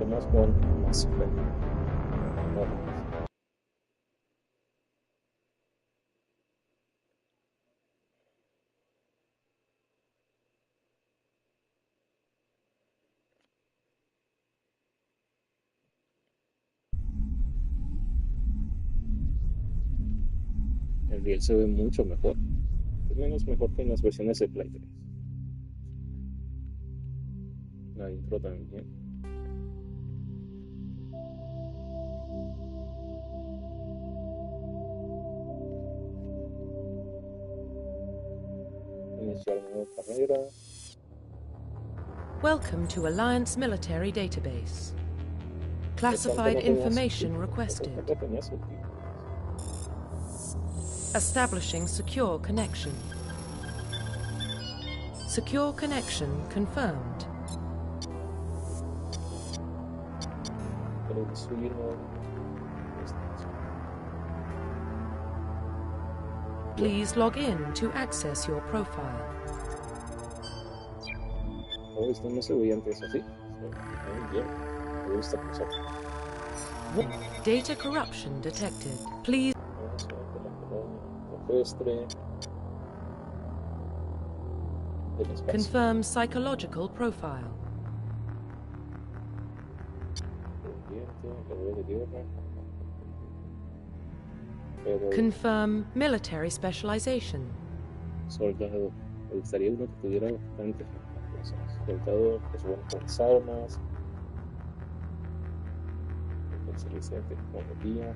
Vamos con Mass Effect. El riel se ve mucho mejor, es menos mejor que en las versiones de Play 3. La intro también. Iniciar nueva carrera. Welcome to Alliance Military Database. Classified information requested. Establishing secure connection. Secure connection confirmed. Please log in to access your profile. Oh, esto no se veía antes así. Muy bien. Me gusta pasar. Data corruption detected. Please. Confirm psychological profile. Confirm military specialization. Soldado. Me gustaría uno que tuviera bastante cosas. Soldado es bueno con las armas. Especialista en tecnología.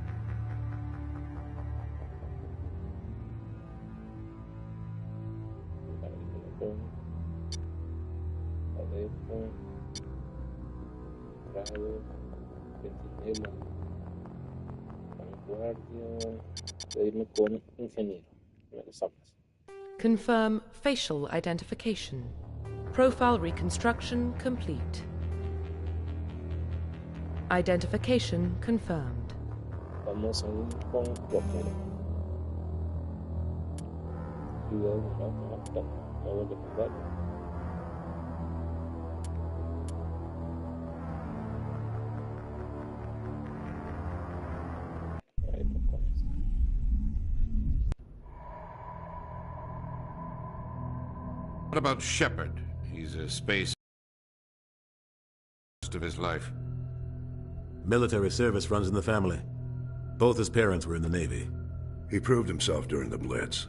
Adentro. Grado. Centinela. Vanguardia. Voy a irme con ingeniero. Me las armas. Confirm facial identification. Profile reconstruction complete. Identification confirmed. Vamos a ir con locura. Cuidado, no vuelve a jugar. What about Shepard? He's a space of his life. Military service runs in the family. Both his parents were in the Navy. He proved himself during the Blitz.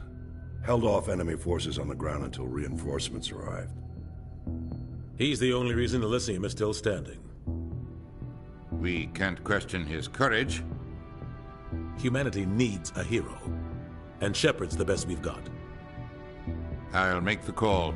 Held off enemy forces on the ground until reinforcements arrived. He's the only reason Elysium is still standing. We can't question his courage. Humanity needs a hero. And Shepard's the best we've got. I'll make the call.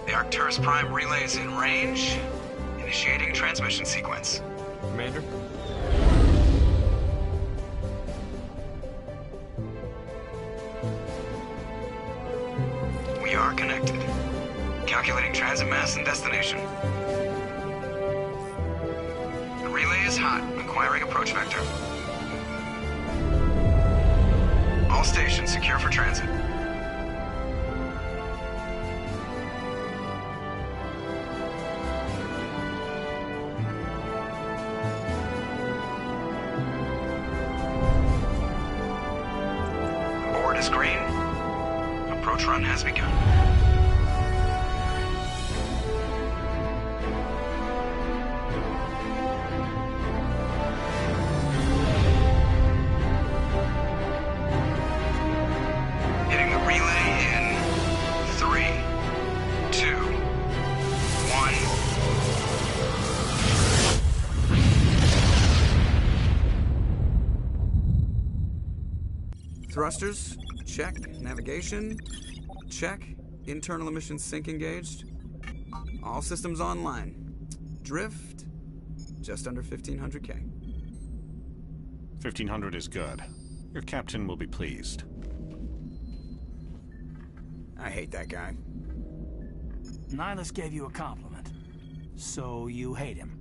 The Arcturus Prime relay is in range. Initiating transmission sequence. Commander? We are connected. Calculating transit mass and destination. The relay is hot. Acquiring approach vector. All stations secure for transit. Board is green. Approach run has begun. Hitting the relay in 3, 2, 1. Thrusters, check. Navigation, check. Internal emissions sync engaged. All systems online. Drift, just under 1,500K. 1,500 is good. Your captain will be pleased. I hate that guy. Nihilus gave you a compliment. So you hate him.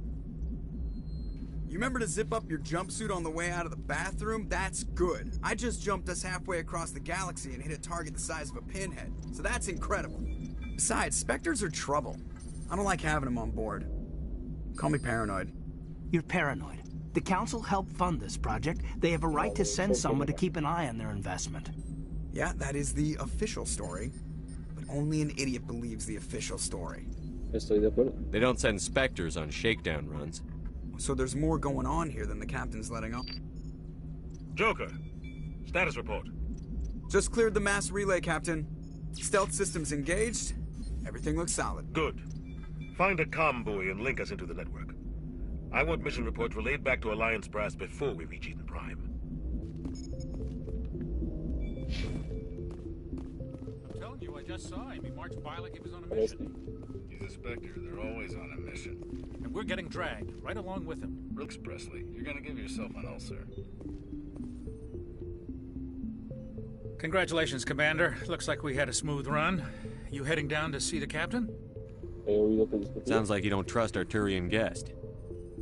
You remember to zip up your jumpsuit on the way out of the bathroom? That's good. I just jumped us halfway across the galaxy and hit a target the size of a pinhead. So that's incredible. Besides, Spectres are trouble. I don't like having them on board. Call me paranoid. You're paranoid. The Council helped fund this project. They have a right to send someone to keep an eye on their investment. Yeah, that is the official story. But only an idiot believes the official story. Estoy de acuerdo. They don't send Spectres on shakedown runs. So there's more going on here than the captain's letting on. Joker, status report. Just cleared the mass relay, Captain. Stealth systems engaged. Everything looks solid. Good. Find a comm buoy and link us into the network. I want mission reports relayed back to Alliance brass before we reach Eden Prime. I'm telling you, I just saw him. He marched by like he was on a mission. He's a Spectre. They're always on a mission. And we're getting dragged, right along with him. Expressly. You're gonna give yourself an ulcer. Congratulations, Commander. Looks like we had a smooth run. You heading down to see the captain? Sounds like you don't trust our Turian guest.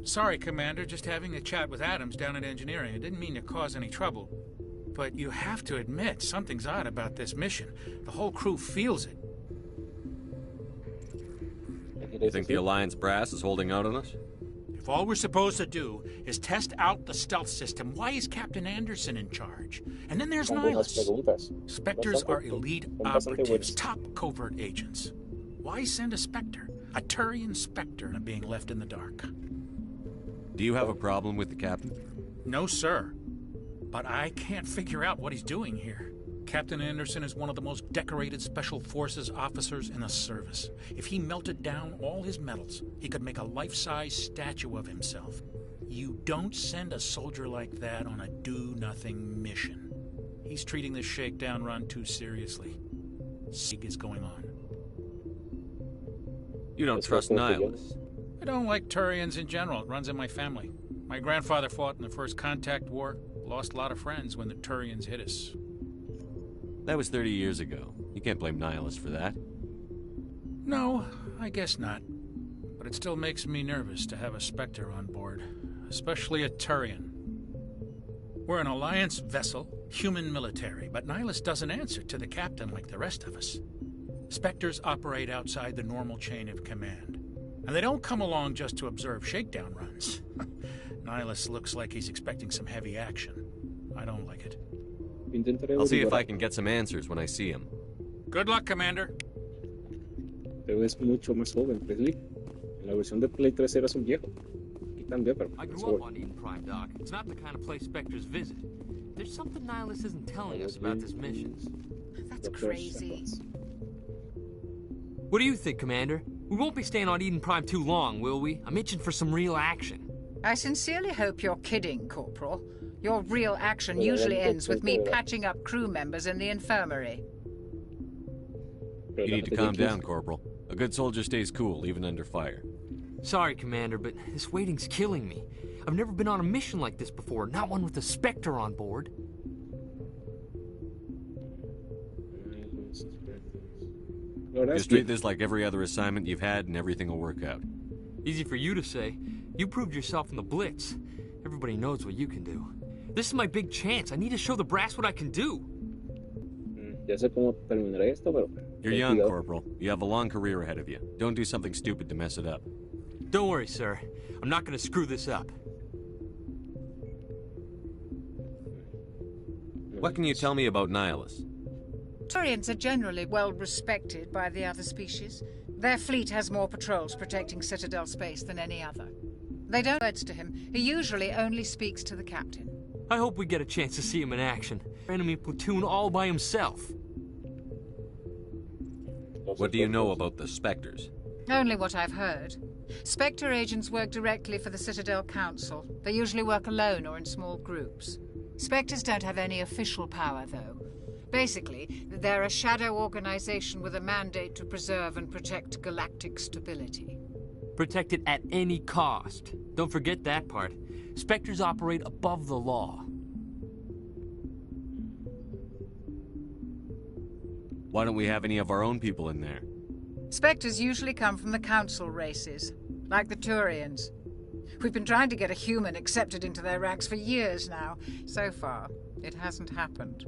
Sorry, Commander. Just having a chat with Adams down at engineering. I didn't mean to cause any trouble. But you have to admit, something's odd about this mission. The whole crew feels it. You think the Alliance brass is holding out on us? If all we're supposed to do is test out the stealth system, why is Captain Anderson in charge? And then there's Nihilus. Spectres are elite operatives, top covert agents. Why send a Spectre? A Turian Spectre being left in the dark. Do you have a problem with the captain? No, sir. But I can't figure out what he's doing here. Captain Anderson is one of the most decorated Special Forces officers in the service. If he melted down all his medals, he could make a life-size statue of himself. You don't send a soldier like that on a do-nothing mission. He's treating this shakedown run too seriously. Sieg is going on. You don't trust Nihilus? I don't like Turians in general. It runs in my family. My grandfather fought in the First Contact War. Lost a lot of friends when the Turians hit us. That was 30 years ago. You can't blame Nihilus for that. No, I guess not. But it still makes me nervous to have a Spectre on board. Especially a Turian. We're an Alliance vessel, human military, but Nihilus doesn't answer to the captain like the rest of us. Spectres operate outside the normal chain of command. And they don't come along just to observe shakedown runs. Nihilus looks like he's expecting some heavy action. I don't like it. I'll see if I can get some answers when I see him. Good luck, Commander. Pero es mucho más joven, Presley. En la versión de Play 3 eras un viejo. Aquí también, pero I grew up on Eden Prime, Doc. It's not the kind of place Spectres visit. There's something Nihilus isn't telling us about this mission. That's crazy. What do you think, Commander? We won't be staying on Eden Prime too long, will we? I'm itching for some real action. I sincerely hope you're kidding, Corporal. Your real action usually ends with me patching up crew members in the infirmary. You need to calm down, Corporal. A good soldier stays cool, even under fire. Sorry, Commander, but this waiting's killing me. I've never been on a mission like this before, not one with a Spectre on board. Just treat this like every other assignment you've had and everything will work out. Easy for you to say. You proved yourself in the Blitz. Everybody knows what you can do. This is my big chance. I need to show the brass what I can do. You're young, Corporal. You have a long career ahead of you. Don't do something stupid to mess it up. Don't worry, sir. I'm not going to screw this up. What can you tell me about Nihilus? Turians are generally well respected by the other species. Their fleet has more patrols protecting Citadel space than any other. They don't words to him. He usually only speaks to the captain. I hope we get a chance to see him in action. Enemy platoon all by himself. What do you know about the Spectres? Only what I've heard. Spectre agents work directly for the Citadel Council. They usually work alone or in small groups. Spectres don't have any official power, though. Basically, they're a shadow organization with a mandate to preserve and protect galactic stability. Protect it at any cost. Don't forget that part. Spectres operate above the law. Why don't we have any of our own people in there? Spectres usually come from the Council races, like the Turians. We've been trying to get a human accepted into their ranks for years now. So far, it hasn't happened.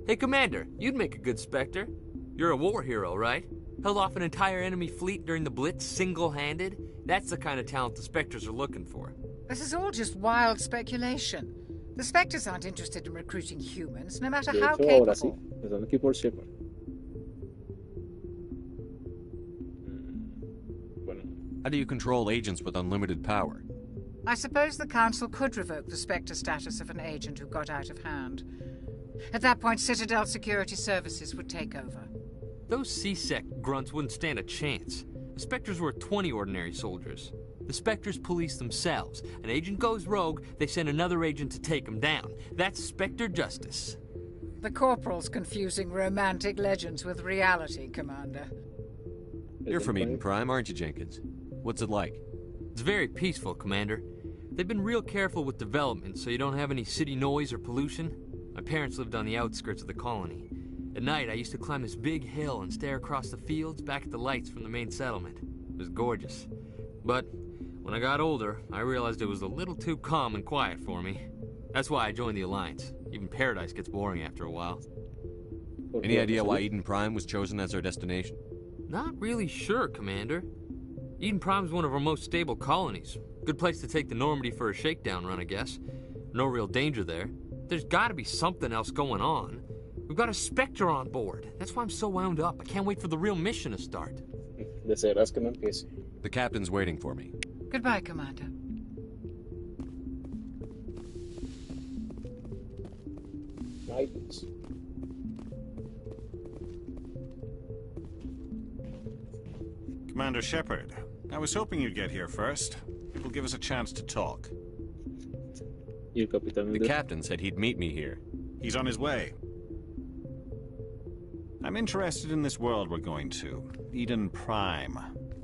Hey, Commander, you'd make a good Spectre. You're a war hero, right? Held off an entire enemy fleet during the Blitz single-handed? That's the kind of talent the Spectres are looking for. This is all just wild speculation. The Spectres aren't interested in recruiting humans, no matter how ahora sí, capable. nos dan aquí por Shepard. Bueno, How do you control agents with unlimited power? I suppose the Council could revoke the Spectre status of an agent who got out of hand. At that point, Citadel Security Services would take over. Those C-Sec grunts wouldn't stand a chance. The Spectres were 20 ordinary soldiers. The Spectres police themselves. An agent goes rogue, they send another agent to take him down. That's Spectre justice. The Corporal's confusing romantic legends with reality, Commander. You're from Eden Prime, aren't you, Jenkins? What's it like? It's very peaceful, Commander. They've been real careful with development, so you don't have any city noise or pollution. My parents lived on the outskirts of the colony. At night, I used to climb this big hill and stare across the fields back at the lights from the main settlement. It was gorgeous. But when I got older, I realized it was a little too calm and quiet for me. That's why I joined the Alliance. Even Paradise gets boring after a while. Any idea why Eden Prime was chosen as our destination? Not really sure, Commander. Eden Prime's one of our most stable colonies. Good place to take the Normandy for a shakedown run, I guess. No real danger there. There's gotta be something else going on. We've got a Spectre on board. That's why I'm so wound up. I can't wait for the real mission to start. desearás que no empiece. The captain's waiting for me. Goodbye, Commander. Guidance. Commander Shepard, I was hoping you'd get here first. It will give us a chance to talk. Y el capitán The captain said he'd meet me here. He's on his way. I'm interested in this world we're going to, Eden Prime.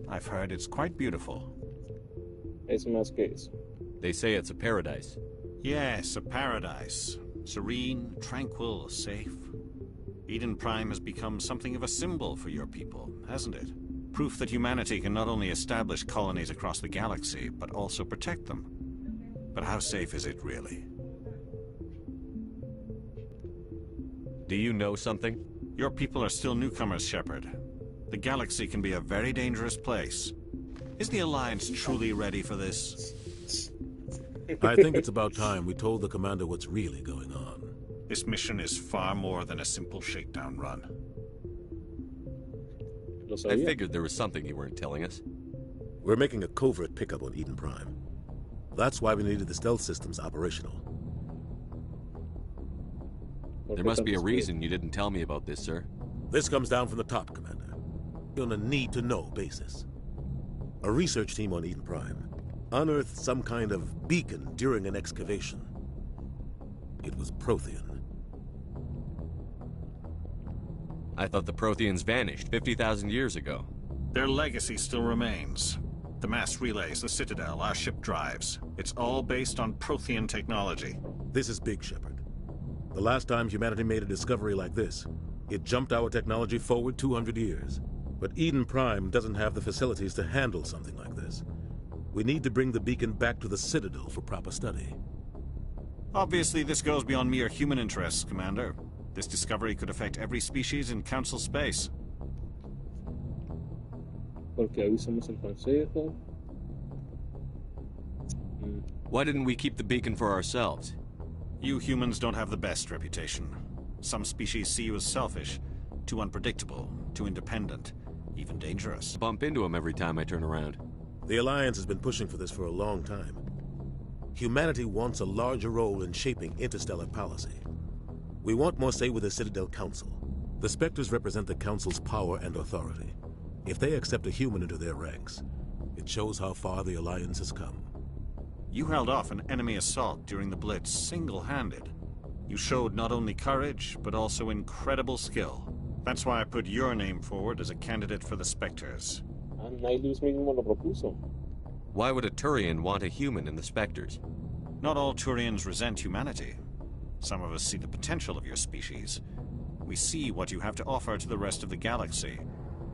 I've heard it's quite beautiful. Es más que eso. They say it's a paradise. Yes, a paradise. Serene, tranquil, safe. Eden Prime has become something of a symbol for your people, hasn't it? Proof that humanity can not only establish colonies across the galaxy, but also protect them. But how safe is it really? Do you know something? Your people are still newcomers, Shepard. The galaxy can be a very dangerous place. Is the Alliance truly ready for this? I think it's about time we told the commander what's really going on. This mission is far more than a simple shakedown run. I figured there was something you weren't telling us. We're making a covert pickup on Eden Prime. That's why we needed the stealth systems operational. There must be a reason you didn't tell me about this, sir. This comes down from the top, Commander. On a need-to-know basis. A research team on Eden Prime unearthed some kind of beacon during an excavation. It was Prothean. I thought the Protheans vanished 50,000 years ago. Their legacy still remains. The mass relays, the Citadel, our ship drives. It's all based on Prothean technology. This is big, Shepard. The last time humanity made a discovery like this, it jumped our technology forward 200 years. But Eden Prime doesn't have the facilities to handle something like this. We need to bring the beacon back to the Citadel for proper study. Obviously, this goes beyond mere human interests, Commander. This discovery could affect every species in Council space. Porque avisamos el consejo. Why didn't we keep the beacon for ourselves? You humans don't have the best reputation. Some species see you as selfish, too unpredictable, too independent, even dangerous. Bump into him every time I turn around. The Alliance has been pushing for this for a long time. Humanity wants a larger role in shaping interstellar policy. We want more say with the Citadel Council. The Spectres represent the Council's power and authority. If they accept a human into their ranks, it shows how far the Alliance has come. You held off an enemy assault during the Blitz single-handed. You showed not only courage, but also incredible skill. That's why I put your name forward as a candidate for the Spectres. Nihilus mismo lo propuso. Why would a Turian want a human in the Spectres? Not all Turians resent humanity. Some of us see the potential of your species. We see what you have to offer to the rest of the galaxy,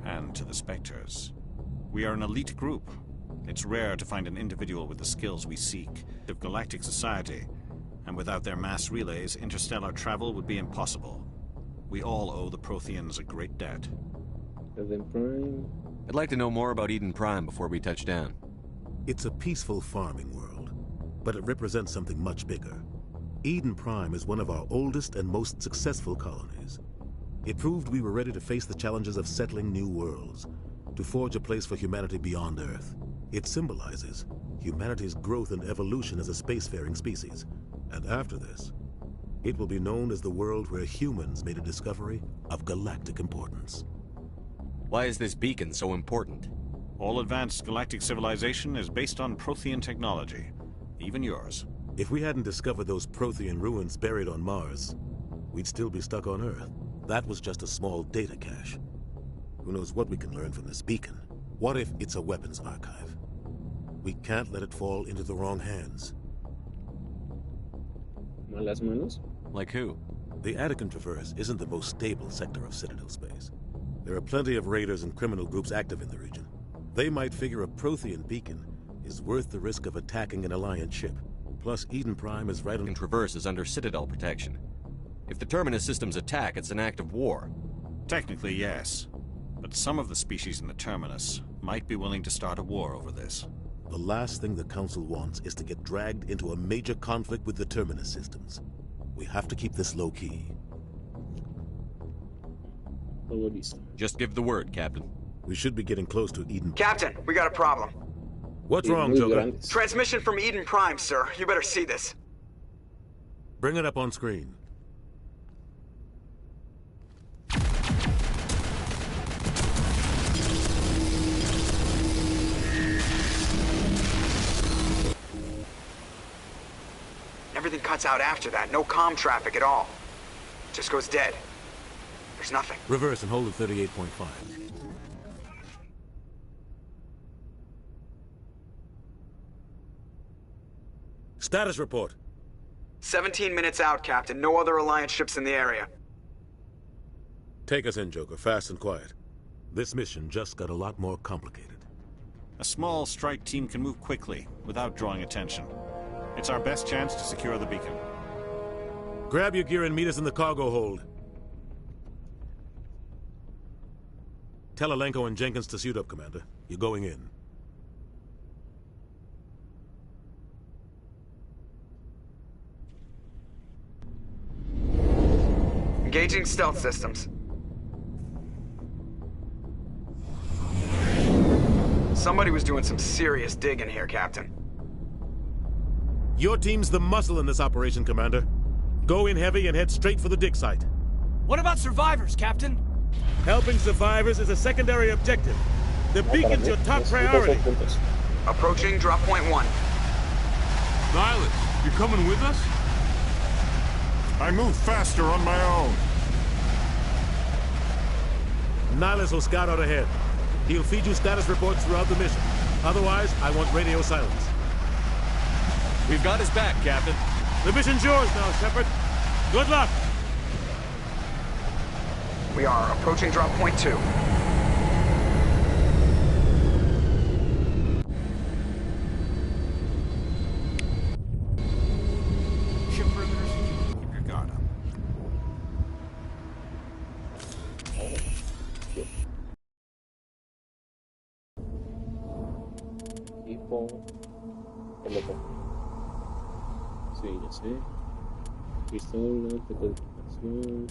and to the Spectres. We are an elite group. It's rare to find an individual with the skills we seek of galactic society, and without their mass relays, interstellar travel would be impossible. We all owe the Protheans a great debt. Eden Prime. I'd like to know more about Eden Prime before we touch down. It's a peaceful farming world, but it represents something much bigger. Eden Prime is one of our oldest and most successful colonies. It proved we were ready to face the challenges of settling new worlds, to forge a place for humanity beyond Earth. It symbolizes humanity's growth and evolution as a spacefaring species. And after this, it will be known as the world where humans made a discovery of galactic importance. Why is this beacon so important? All advanced galactic civilization is based on Prothean technology, even yours. If we hadn't discovered those Prothean ruins buried on Mars, we'd still be stuck on Earth. That was just a small data cache. Who knows what we can learn from this beacon? What if it's a weapons archive? We can't let it fall into the wrong hands. Malas manos? Like who? The Attican Traverse isn't the most stable sector of Citadel space. There are plenty of raiders and criminal groups active in the region. They might figure a Prothean beacon is worth the risk of attacking an Alliance ship. Plus, Eden Prime is right on... Traverse is under Citadel protection. If the Terminus systems attack, it's an act of war. Technically, yes. But some of the species in the Terminus might be willing to start a war over this. The last thing the Council wants is to get dragged into a major conflict with the Terminus systems. We have to keep this low-key. Just give the word, Captain. We should be getting close to Eden... Captain, we got a problem. What's wrong, Joker? Transmission from Eden Prime, sir. You better see this. Bring it up on screen. Everything cuts out after that. No comm traffic at all. Just goes dead. There's nothing. Reverse and hold at 38.5. Status report. 17 minutes out, Captain. No other Alliance ships in the area. Take us in, Joker. Fast and quiet. This mission just got a lot more complicated. A small strike team can move quickly, without drawing attention. It's our best chance to secure the beacon. Grab your gear and meet us in the cargo hold. Tell Alenko and Jenkins to suit up, Commander. You're going in. Engaging stealth systems. Somebody was doing some serious digging here, Captain. Your team's the muscle in this operation, Commander. Go in heavy and head straight for the dig site. What about survivors, Captain? Helping survivors is a secondary objective. The beacon's your top priority. Approaching drop point 1. Nihilus, you're coming with us? I move faster on my own. Nihilus will scout out ahead. He'll feed you status reports throughout the mission. Otherwise, I want radio silence. We've got his back, Captain. The mission's yours now, Shepard. Good luck. We are approaching drop point 2. Ship perimeters. Keep your guard up. Tipo... Sí, ya sé. Pistola, decodificación...